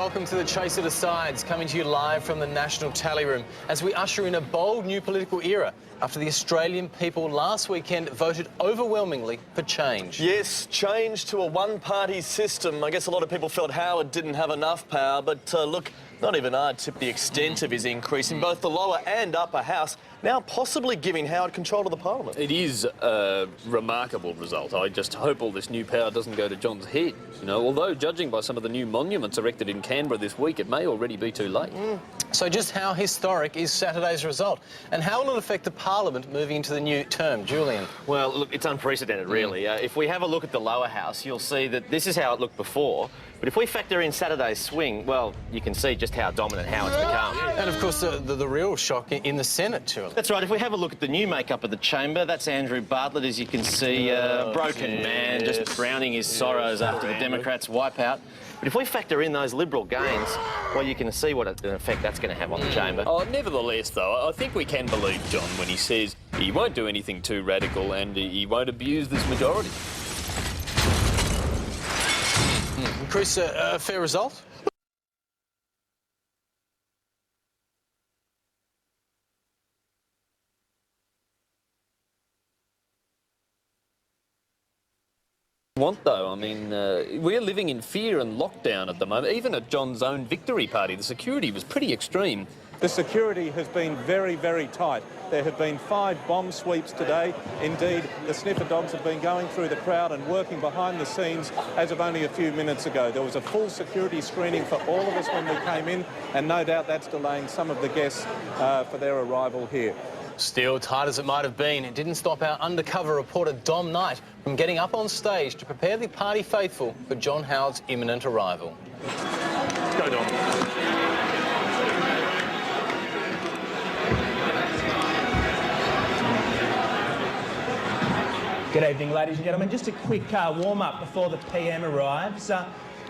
welcome to the Chaser Decides, coming to you live from the National Tally Room as we usher in a bold new political era after the Australian people last weekend voted overwhelmingly for change. Yes, change to a one-party system. I guess a lot of people felt Howard didn't have enough power, but look, not even I'd tip the extent of his increase in both the lower and upper house, now possibly giving Howard control of the parliament. It is a remarkable result. I just hope all this new power doesn't go to John's head. You know, although judging by some of the new monuments erected in Canberra this week, it may already be too late. So just how historic is Saturday's result? And how will it affect the parliament moving into the new term? Julian? Well, look, it's unprecedented, really. If we have a look at the lower house, you'll see that this is how it looked before. But if we factor in Saturday's swing, well, you can see just how dominant Howard's become. And, of course, the real shock in the Senate, too. That's right. If we have a look at the new makeup of the chamber, that's Andrew Bartlett, as you can see, broken man, just drowning his sorrows after the Democrats' wipeout. But if we factor in those Liberal gains, well, you can see what an effect that's going to have on the chamber. Oh, nevertheless, though, I think we can believe John when he says he won't do anything too radical and he won't abuse this majority. Chris, a fair result? Though, I mean, we're living in fear and lockdown at the moment. Even at John's own victory party, the security was pretty extreme. The security has been very, very tight. There have been 5 bomb sweeps today. Indeed, the sniffer dogs have been going through the crowd and working behind the scenes as of only a few minutes ago. There was a full security screening for all of us when we came in, and no doubt that's delaying some of the guests for their arrival here. Still, tight as it might have been, it didn't stop our undercover reporter Dom Knight from getting up on stage to prepare the party faithful for John Howard's imminent arrival. Let's go, Dom. Good evening, ladies and gentlemen. Just a quick warm-up before the PM arrives.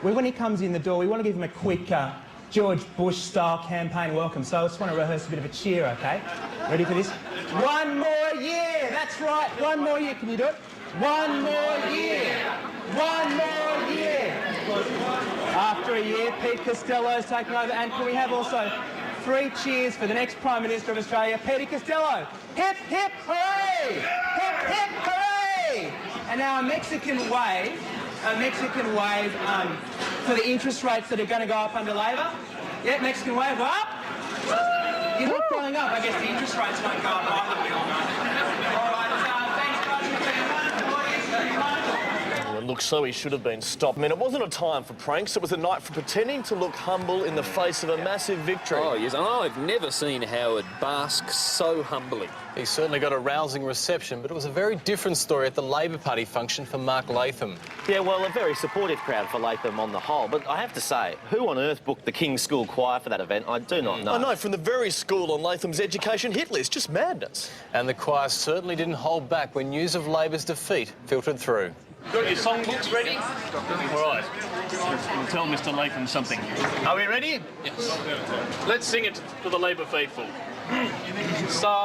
When he comes in the door, we want to give him a quick George Bush-style campaign welcome. So I just want to rehearse a bit of a cheer, OK? Ready for this? One more year! That's right, one more year. Can you do it? One more year! One more year! After a year, Pete Costello's taken over. And can we have also 3 cheers for the next Prime Minister of Australia, Peter Costello? Hip, hip, hooray! Hip, hip, hooray! And now a Mexican wave for the interest rates that are going to go up under Labor. Yeah, Mexican wave up. You're not going up. I guess the interest rates won't go up either, we all know. All right, It looks so he should have been stopped. I mean, it wasn't a time for pranks. It was a night for pretending to look humble in the face of a massive victory. Oh, yes, and I've never seen Howard bask so humbly. He certainly got a rousing reception, but it was a very different story at the Labor Party function for Mark Latham. Yeah, well, a very supportive crowd for Latham on the whole. But I have to say, who on earth booked the King's School Choir for that event? I do not know. I know, from the very school on Latham's education hit list. Just madness. And the choir certainly didn't hold back when news of Labor's defeat filtered through. Got your songbooks ready? All right. We'll tell Mr. Latham something. Are we ready? Yes. Let's sing it to the Labor faithful. Start.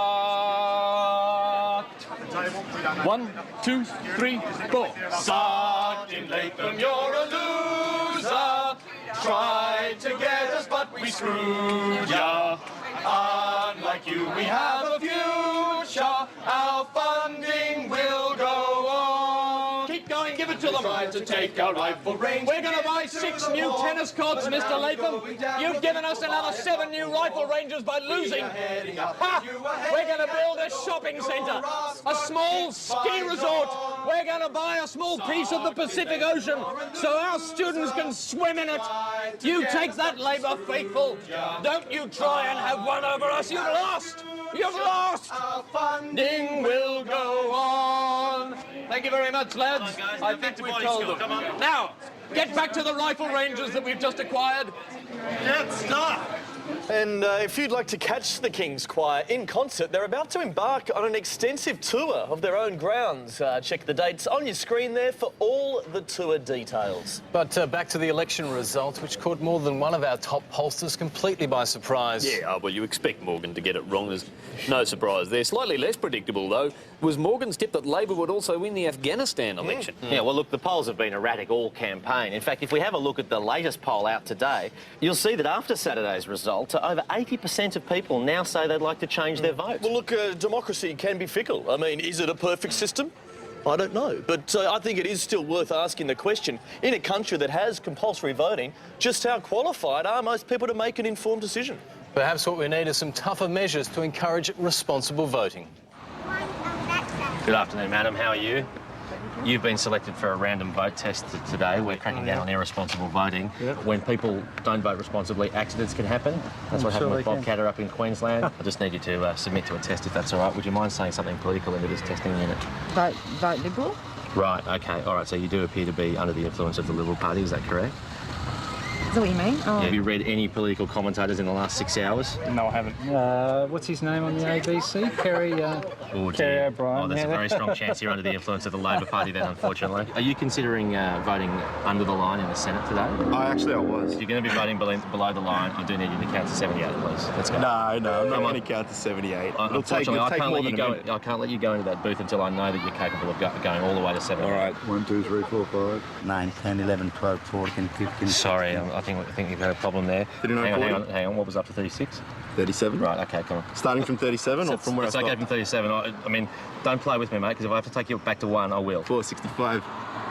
1, 2, 3, 4. Sergeant Latham, you're a loser. Tried to get us, but we screwed ya. Unlike you, we have a future. Our funding will go on. Keep going, give it to them. Try to take our rifle range. We're going to buy 6 new tennis courts, Mr. Latham. You've given us another 7 new rifle ranges by losing. Ha! We're going to build a shopping centre, a small ski resort. We're going to buy a small piece of the Pacific Ocean so our students can swim in it. You take that, Labor faithful. Don't you try and have one over us. You've lost. You've lost. Our funding will go on. Thank you very much, lads. I think we've told them. Now, get back to the rifle ranges that we've just acquired. Let's start. And if you'd like to catch the King's Choir in concert, they're about to embark on an extensive tour of their own grounds. Check the dates on your screen there for all the tour details. But back to the election results, which caught more than one of our top pollsters completely by surprise. Yeah, well, you expect Morgan to get it wrong. There's no surprise there. Slightly less predictable, though, was Morgan's tip that Labor would also win the Afghanistan election. Yeah, well, look, the polls have been erratic all campaign. In fact, if we have a look at the latest poll out today, you'll see that after Saturday's result, over 80% of people now say they'd like to change their vote. Well, look, democracy can be fickle. I mean, is it a perfect system? I don't know, but I think it is still worth asking the question, in a country that has compulsory voting, just how qualified are most people to make an informed decision? Perhaps what we need is some tougher measures to encourage responsible voting. Good afternoon, madam. How are you? You've been selected for a random vote test today. We're cracking down on irresponsible voting. When people don't vote responsibly, accidents can happen. That's what happened with Bob Catter up in Queensland. I just need you to submit to a test if that's all right. Would you mind saying something political into this testing unit? Vote Liberal? Right, OK. All right, so you do appear to be under the influence of the Liberal Party, is that correct? Is that what you mean? Oh. Have you read any political commentators in the last 6 hours? No, I haven't. What's his name on the ABC? Kerry O'Brien. Oh, there's a very strong chance you're under the influence of the Labor Party then, unfortunately. Are you considering voting under the line in the Senate today? Actually, I was. If you're going to be voting below the line, you do need you to count to 78, please. Let's go. No, I'm not going to count to 78. Unfortunately, I can't let you go into that booth until I know that you're capable of going all the way to 78. All right. 1, 2, 3, 4, 5. 9, 10, 11, 12, 14, 15. Sorry, I think you've had a problem there. Hang on. What was up to 36? 37. Right, OK, come on. Starting from 37 or from where I stopped? It's OK from 37. I mean, don't play with me, mate, because if I have to take you back to 1, I will. 4, 65,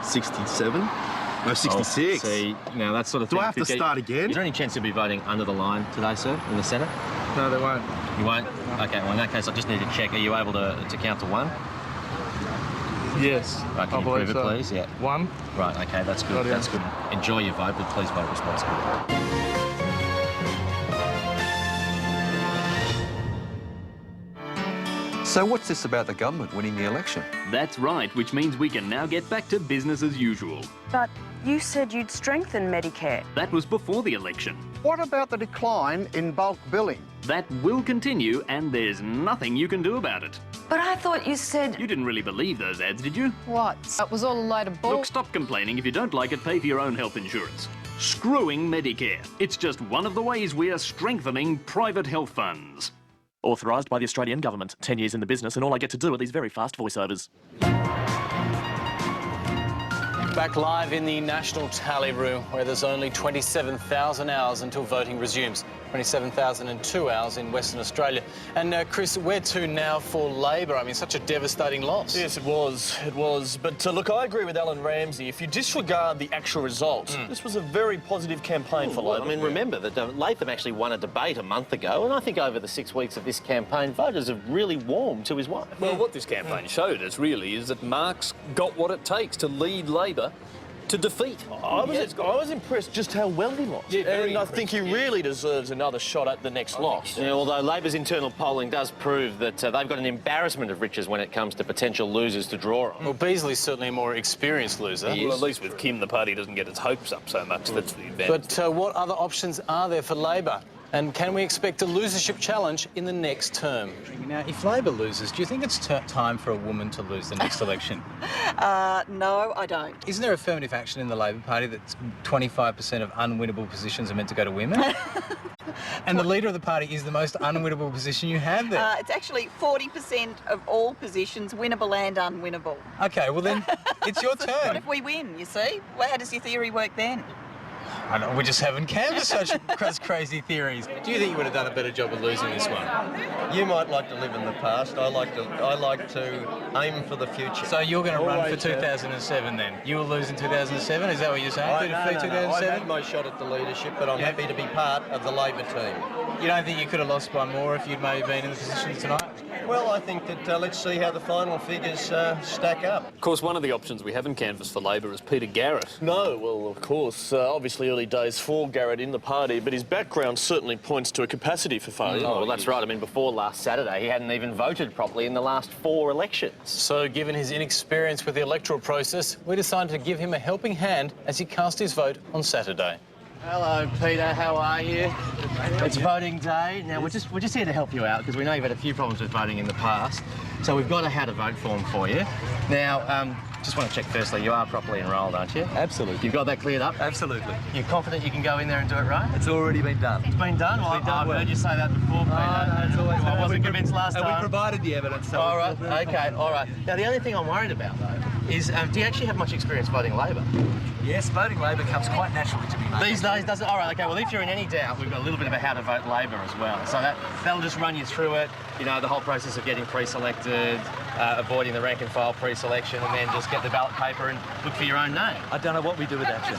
67. No, 66. Oh, see, now that sort of thing. Do I have to start again? Is there any chance you'll be voting under the line today, sir, in the Senate? No, they won't. You won't? OK, well, in that case, I just need to check. Are you able to count to 1? Yes. Right, can you prove it, please? Yeah. 1. Right, OK, that's good. That's good. Enjoy your vote, but please vote responsibly. So what's this about the government winning the election? That's right, which means we can now get back to business as usual. But you said you'd strengthen Medicare. That was before the election. What about the decline in bulk billing? That will continue, and there's nothing you can do about it. But I thought you said... You didn't really believe those ads, did you? What? That was all a load of bull. Look, stop complaining. If you don't like it, pay for your own health insurance. Screwing Medicare. It's just one of the ways we are strengthening private health funds. Authorised by the Australian Government. 10 years in the business and all I get to do are these very fast voiceovers. Back live in the National Tally Room, where there's only 27,000 hours until voting resumes. 27,002 hours in Western Australia. And Chris, where to now for Labor? I mean, such a devastating loss. Yes, it was. It was. But look, I agree with Alan Ramsey. If you disregard the actual result, this was a very positive campaign for Labor. I mean, remember that Latham actually won a debate a month ago, and I think over the 6 weeks of this campaign, voters have really warmed to his wife. Well, what this campaign showed us, really, is that Mark's got what it takes to lead Labor to defeat. I was impressed just how well he lost. Yeah, and I think he really deserves another shot at the next loss. Yeah, although Labor's internal polling does prove that they've got an embarrassment of riches when it comes to potential losers to draw on. Well, Beasley's certainly a more experienced loser. Well, at least with Kim, the party doesn't get its hopes up so much. That's the advantage. But what other options are there for Labor? And can we expect a losership challenge in the next term? Now, if Labor loses, do you think it's time for a woman to lose the next election? No, I don't. Isn't there affirmative action in the Labor Party that 25% of unwinnable positions are meant to go to women? And the leader of the party is the most unwinnable position you have there. It's actually 40% of all positions, winnable and unwinnable. OK, well then, it's your turn. What if we win, you see? Well, how does your theory work then? I know, we just haven't canvassed such crazy theories. Do you think you would have done a better job of losing this one? You might like to live in the past. I like to aim for the future. So you're going to run for 2007 then? You will lose in 2007? Is that what you're saying? No. I've had my shot at the leadership, but I'm happy to be part of the Labor team. You don't think you could have lost by more if you'd maybe been in the position tonight? Well, I think that let's see how the final figures stack up. Of course, one of the options we haven't canvassed for Labor is Peter Garrett. No, well, of course, obviously early days for Garrett in the party, but his background certainly points to a capacity for fun. Oh, well, that's right. I mean, before last Saturday, he hadn't even voted properly in the last 4 elections. So, given his inexperience with the electoral process, we decided to give him a helping hand as he cast his vote on Saturday. Hello, Peter. How are you? It's voting day. Now, we're just here to help you out because we know you've had a few problems with voting in the past. So we've got a how to vote form for you. Now, just want to check firstly, you are properly enrolled, aren't you? Absolutely. You've got that cleared up? Absolutely. You're confident you can go in there and do it right? It's already been done. It's been done? Well, I've heard you say that before, Peter. I wasn't convinced last time. And we provided the evidence. So all right, okay, all right. Now, the only thing I'm worried about, though, is do you actually have much experience voting Labor? Yes, voting Labor comes quite naturally to me. These days, does it? All right, okay, well, if you're in any doubt, we've got a little bit of a how to vote Labor as well. So that'll just run you through it, you know, the whole process of getting pre-selected, avoiding the rank and file pre-selection, and then just get the ballot paper and look for your own name. I don't know what we do without you.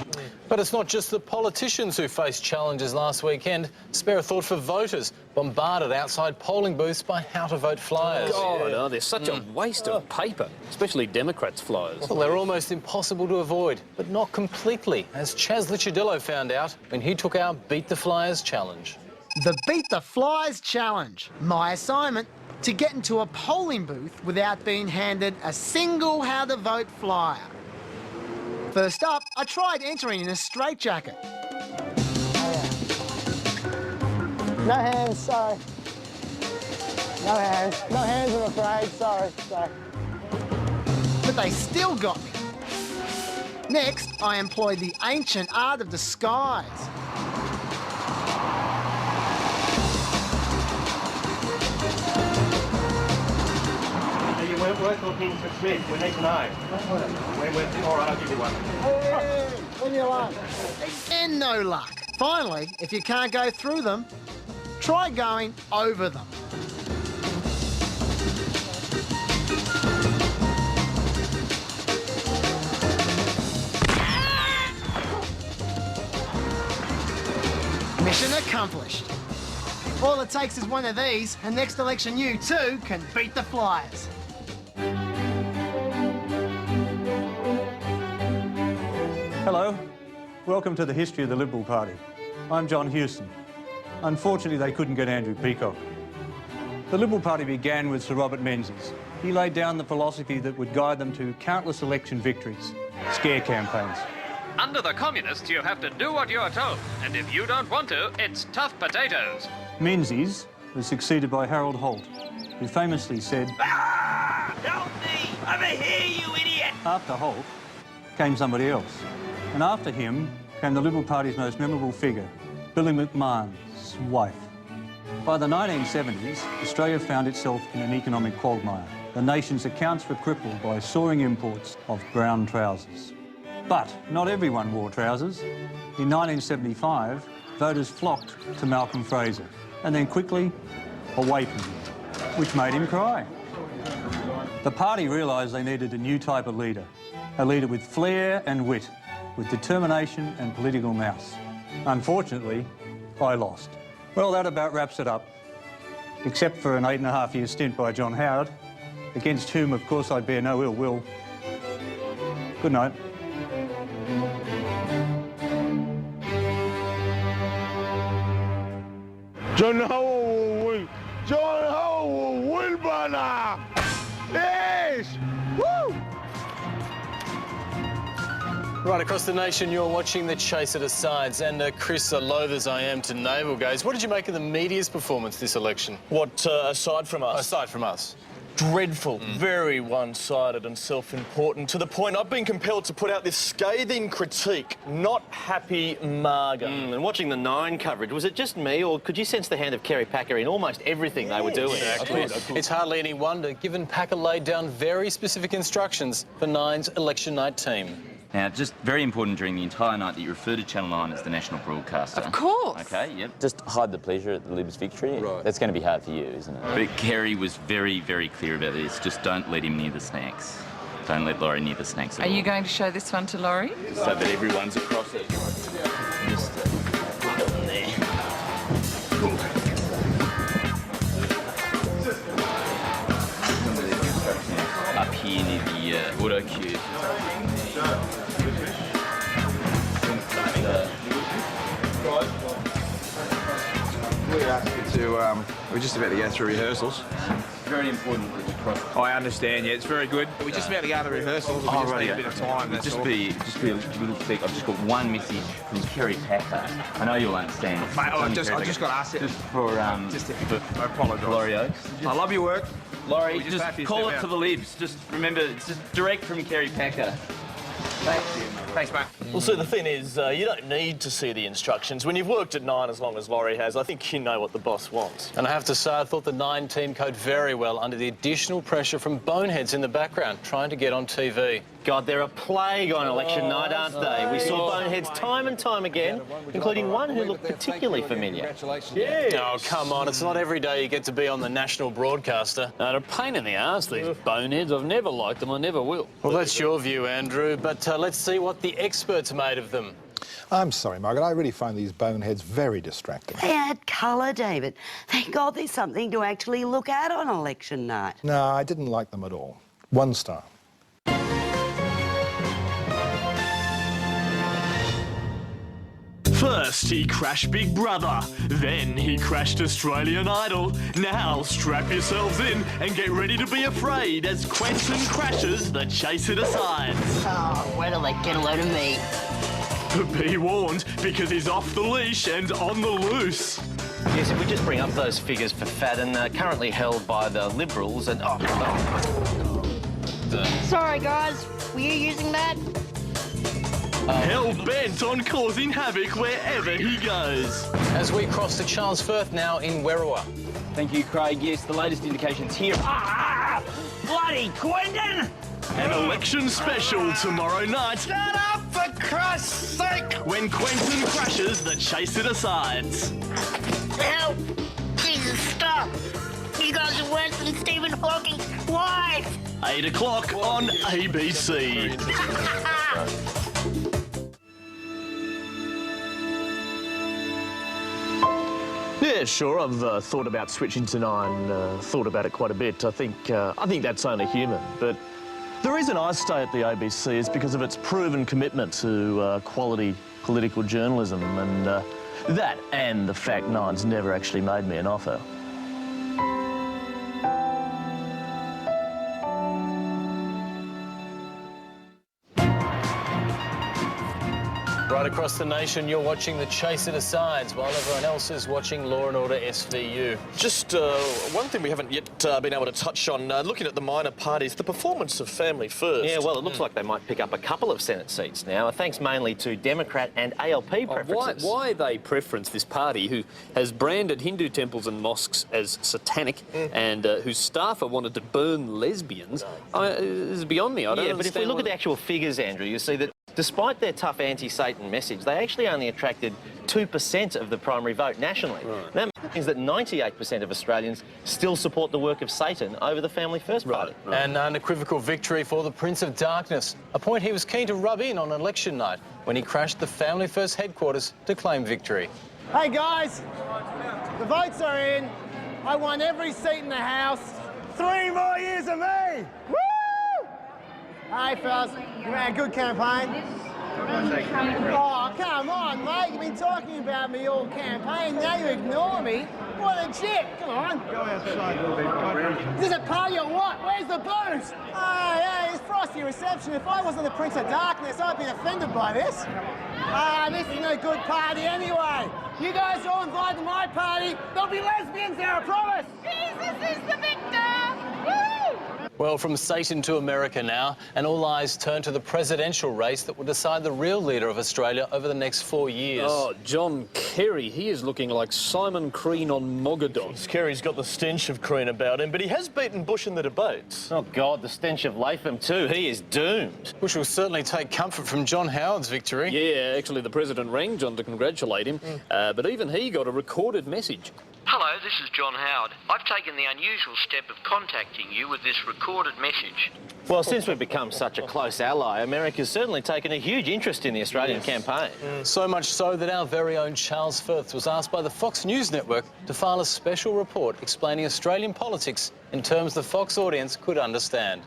But it's not just the politicians who faced challenges last weekend. Spare a thought for voters, bombarded outside polling booths by how-to-vote flyers. God, they're such a waste of paper, especially Democrats' flyers. Well, they're almost impossible to avoid, but not completely, as Chaz Licciardello found out when he took our Beat the Flyers challenge. The Beat the Flyers challenge. My assignment, to get into a polling booth without being handed a single how-to-vote flyer. First up, I tried entering in a straitjacket. No hands, sorry. No hands. No hands, I'm afraid. Sorry. But they still got me. Next, I employed the ancient art of disguise. We're looking for Smith. We need to know. All right, I'll give you one. Hey, leave me alone. Again, no luck. Finally, if you can't go through them, try going over them. Mission accomplished. All it takes is one of these, and next election you, too, can beat the Flyers. Hello, welcome to the history of the Liberal Party. I'm John Hewson. Unfortunately, they couldn't get Andrew Peacock. The Liberal Party began with Sir Robert Menzies. He laid down the philosophy that would guide them to countless election victories, scare campaigns. Under the communists, you have to do what you're told, and if you don't want to, it's tough potatoes. Menzies was succeeded by Harold Holt, who famously said, Help me! Over here, you idiot! After Holt came somebody else. And after him came the Liberal Party's most memorable figure, Billy McMahon's wife. By the 1970s, Australia found itself in an economic quagmire. The nation's accounts were crippled by soaring imports of brown trousers. But not everyone wore trousers. In 1975, voters flocked to Malcolm Fraser and then quickly awakened him, which made him cry. The party realised they needed a new type of leader, a leader with flair and wit, with determination and political nous. Unfortunately, I lost. Well, that about wraps it up, except for an 8.5-year stint by John Howard, against whom, of course, I bear no ill will. Good night. John Howard will win. John Howard will win, brother. Yes! Woo! Right across the nation, you're watching The Chase at Asides. And Chris, loath as I am to navel gaze, what did you make of the media's performance this election? What, aside from us? Aside from us. Dreadful, very one-sided and self-important, to the point I've been compelled to put out this scathing critique. Not happy, Marga. And watching the Nine coverage, was it just me, or could you sense the hand of Kerry Packer in almost everything they were doing? Exactly. It's hardly any wonder, given Packer laid down very specific instructions for Nine's election night team. Now, just very important during the entire night that you refer to Channel 9 as the national broadcaster. Of course. Okay, yep. Just hide the pleasure at the Libs' victory. Right. That's going to be hard for you, isn't it? But Kerry was very, very clear about this. Just don't let him near the snacks. Don't let Laurie near the snacks at all. Are you going to show this one to Laurie? So that everyone's across it. Just put it on there. Up here near the auto cue. We asked you to, we're just about to go through rehearsals. very important that you cross. I understand, yeah, it's very good. We're just about to go to rehearsal. We just need a bit of time, that's just all. be a little quick. I've just got one message from Kerry Packer. I know you'll understand. Mate, I just got to ask it. Just for I apologise. Laurie Oakes. I love your work. Laurie, We just have to just call step it out. to the libs. Just remember, it's just direct from Kerry Packer. Thank you. Thanks, mate. Well, see, the thing is, you don't need to see the instructions. When you've worked at Nine as long as Laurie has, I think you know what the boss wants. And I have to say, I thought the Nine team coped very well under the additional pressure from boneheads in the background, trying to get on TV. God, they're a plague on election night, aren't they? We saw boneheads time and time again, including one who looked particularly familiar. Yeah. Oh, come on. It's not every day you get to be on the national broadcaster. They're a pain in the arse, these boneheads. I've never liked them. I never will. Well, that's your view, Andrew, but let's see what the experts made of them. I'm sorry, Margaret. I really find these boneheads very distracting. They add colour, David. Thank God there's something to actually look at on election night. No, I didn't like them at all. 1 star. First, he crashed Big Brother. Then he crashed Australian Idol. Now, strap yourselves in and get ready to be afraid as Quentin crashes the Chase It Asides. Oh, where do they get a load of me? But be warned, because he's off the leash and on the loose. Yes, if we just bring up those figures for Fadden, currently held by the Liberals and... Sorry, guys. Were you using that? Hell-bent on causing havoc wherever he goes. As we cross to Charles Firth now in Werriwa. Thank you, Craig. Yes, the latest indications here. Ah! Bloody Quentin! An election special tomorrow night. Shut up, for Christ's sake! When Quentin crashes the Chase It Asides. Help! Jesus, stop! You guys are worse than Stephen Hawking's wife! 8 o'clock on ABC. Yeah, sure. I've thought about switching to Nine. Thought about it quite a bit. I think that's only human. But the reason I stay at the ABC is because of its proven commitment to quality political journalism, and that, and the fact Nine's never actually made me an offer. Right across the nation, you're watching the Chase It Asides, while everyone else is watching Law and Order SVU. Just one thing we haven't yet been able to touch on, looking at the minor parties, the performance of Family First. Yeah, well, it looks like they might pick up a couple of Senate seats now, thanks mainly to Democrat and ALP preferences. Why they preference this party who has branded Hindu temples and mosques as satanic and whose staffer wanted to burn lesbians is beyond me. I don't Yeah, but if we understand look at why the actual figures, Andrew, you see that despite their tough anti-Satan message, they actually only attracted 2% of the primary vote nationally. Right. That means that 98% of Australians still support the work of Satan over the Family First party. An unequivocal victory for the Prince of Darkness, a point he was keen to rub in on election night when he crashed the Family First headquarters to claim victory. Hey guys, the votes are in. I won every seat in the House. 3 more years of me! Woo! Hey fellas, you ran a good campaign. Oh, come on, mate. You've been talking about me all campaign. Now you ignore me. What a chip. Come on. Go outside a little bit. Is this a party or what? Where's the booze? Hey, it's frosty reception. If I wasn't the Prince of Darkness, I'd be offended by this. This is no good party anyway. You guys all invited to my party. There'll be lesbians there, I promise. Jesus is the victor! Woo! Well, from Satan to America now, and all eyes turn to the presidential race that will decide the real leader of Australia over the next 4 years. Oh, John Kerry, he is looking like Simon Crean on Mogadon. Kerry's got the stench of Crean about him, but he has beaten Bush in the debates. Oh, God, the stench of Latham too. He is doomed. Bush will certainly take comfort from John Howard's victory. Yeah, actually, the president rang John to congratulate him, but even he got a recorded message. Hello, this is John Howard. I've taken the unusual step of contacting you with this recorded message. Well, since we've become such a close ally, America's certainly taken a huge interest in the Australian campaign. So much so that our very own Charles Firth was asked by the Fox News Network to file a special report explaining Australian politics in terms the Fox audience could understand.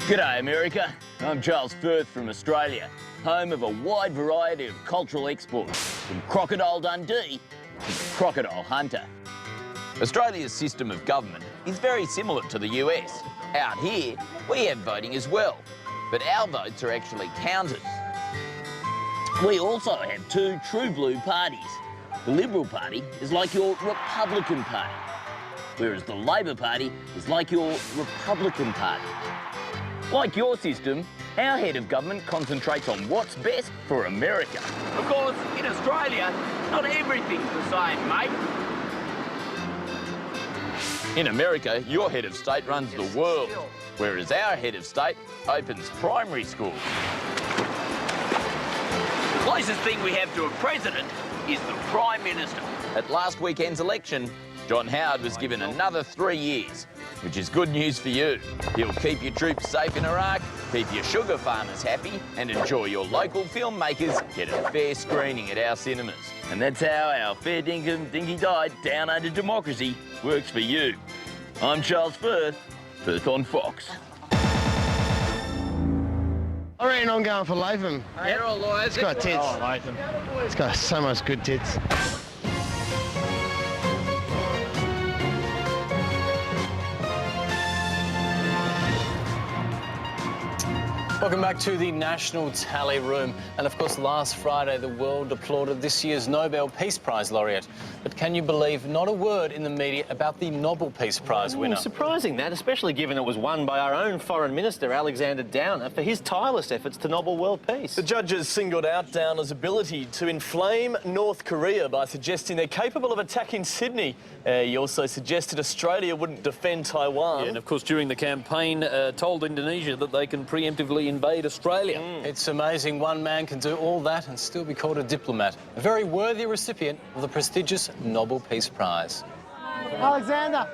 G'day, America. I'm Charles Firth from Australia, home of a wide variety of cultural exports, from Crocodile Dundee to Crocodile Hunter. Australia's system of government is very similar to the US. Out here, we have voting as well, but our votes are actually counted. We also have two true blue parties. The Liberal Party is like your Republican Party, whereas the Labor Party is like your Republican Party. Like your system, our head of government concentrates on what's best for America. Of course, in Australia, not everything's the same, mate. In America, your head of state runs the world, whereas our head of state opens primary schools. The closest thing we have to a president is the Prime Minister. At last weekend's election, John Howard was given another 3 years, which is good news for you. He'll keep your troops safe in Iraq, keep your sugar farmers happy, and ensure your local filmmakers get a fair screening at our cinemas. And that's how our fair dinkum dinky died down under democracy works for you. I'm Charles Firth, Firth on Fox. I reckon I'm going for Latham. You're all lawyers. It's got tits. Oh, Latham. It's got so much good tits. Welcome back to the National Tally Room. And of course, last Friday, the world applauded this year's Nobel Peace Prize laureate. But can you believe not a word in the media about the Nobel Peace Prize winner? Surprising that, especially given it was won by our own Foreign Minister, Alexander Downer, for his tireless efforts to Nobel world peace. The judges singled out Downer's ability to inflame North Korea by suggesting they're capable of attacking Sydney. He also suggested Australia wouldn't defend Taiwan. Yeah, and of course, during the campaign, told Indonesia that they can preemptively invade Australia. It's amazing one man can do all that and still be called a diplomat. A very worthy recipient of the prestigious Nobel Peace Prize. Alexander,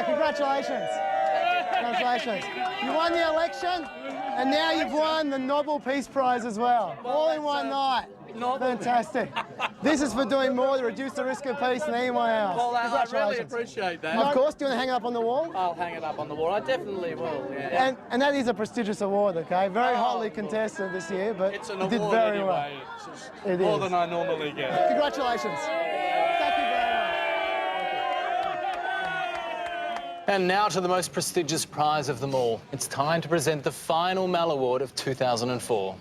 congratulations. Congratulations. You won the election and now you've won the Nobel Peace Prize as well. All in one night. Fantastic. This is for doing more to reduce the risk of peace than anyone else. Well, I really Congratulations. appreciate that. Of course, do you want to hang it up on the wall? I'll hang it up on the wall. I definitely will, yeah. And that is a prestigious award, okay? Very hotly contested this year, but It's an you did award very anyway. well. It's It more is. than I normally get. Congratulations. Thank you very much. And now to the most prestigious prize of them all. It's time to present the final Mal Award of 2004.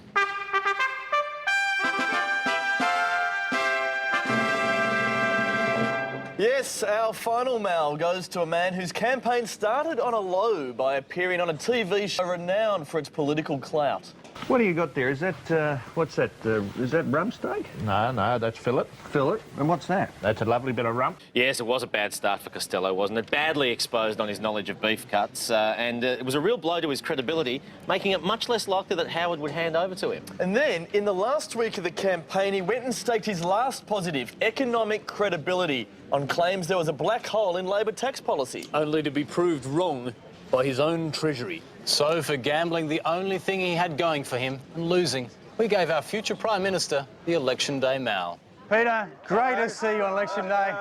Yes, our final Mal goes to a man whose campaign started on a low by appearing on a TV show renowned for its political clout. What do you got there? Is that, what's that? Is that rump steak? No, that's fillet. Fillet? And what's that? That's a lovely bit of rump. Yes, it was a bad start for Costello, wasn't it? Badly exposed on his knowledge of beef cuts, and it was a real blow to his credibility, making it much less likely that Howard would hand over to him. And then, in the last week of the campaign, he went and staked his last positive, economic credibility, on claims there was a black hole in Labor tax policy. Only to be proved wrong by his own Treasury. So, for gambling the only thing he had going for him and losing, we gave our future Prime Minister the Election Day Mal. Peter, great to see you on Election Day.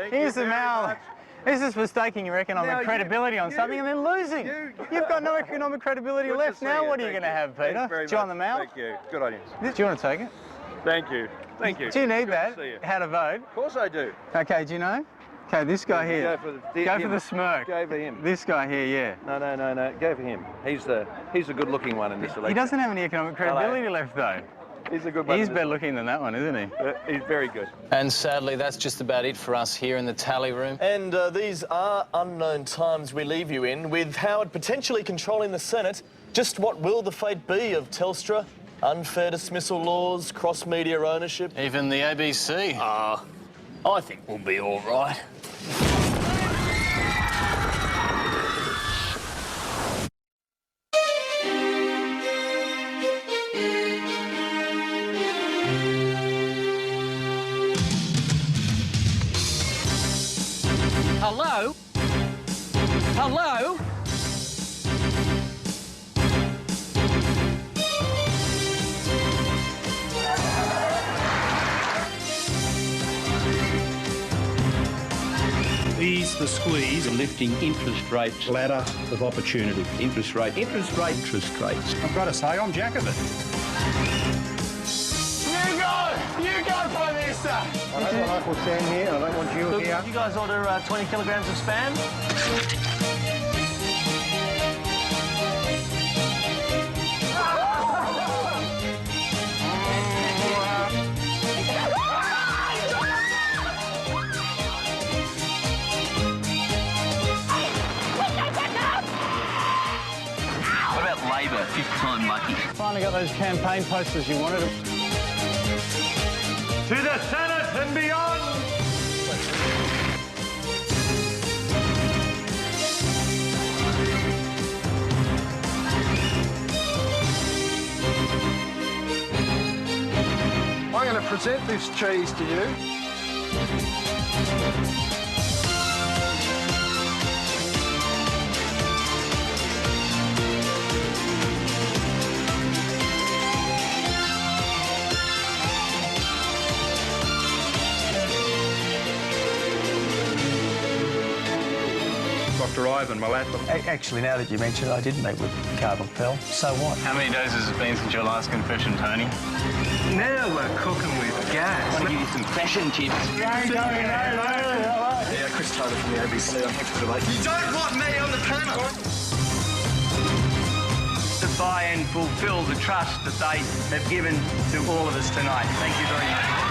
Here's the Mal. This is for staking your economic credibility on something and then losing. You've got no economic credibility left. Now what are you going to have, Peter? Do you want the Mal? Thank you. Good on you. Do you want to take it? Thank you. Thank you. Do you need Good that? to see you. How to vote? Of course I do. Okay, do you know? Okay, this guy here. Go for the smirk. Go for him. This guy here, yeah. No. Go for him. He's the good-looking one in this election. He doesn't have any economic credibility left, though. He's a good one. He's better looking than that one, isn't he? He's very good. And sadly, that's just about it for us here in the Tally Room. And these are unknown times we leave you in, with Howard potentially controlling the Senate. Just what will the fate be of Telstra? Unfair dismissal laws, cross-media ownership? Even the ABC. I think we'll be all right. Hello? Hello? These the squeeze and lifting interest rates ladder of opportunity. Interest rates. I've got to say, I'm jack of it. You go, Prime Minister. I don't like what's down here. I don't want you Look, here. you guys order 20 kilograms of spam? What about Labor, fifth time lucky? Finally got those campaign posters you wanted. To the Senate and beyond! I'm going to present this cheese to you. Dr. Ivan Malatham. Actually, now that you mention it, I did meet with Cardinal Pell. So what? How many days has it been since your last confession, Tony? Now we're cooking with gas. I want to give you some fashion tips. Yeah, Chris Taylor from the ABC. I'm here for the debate. You don't want me on the panel. Defy and fulfil the trust that they have given to all of us tonight. Thank you very much.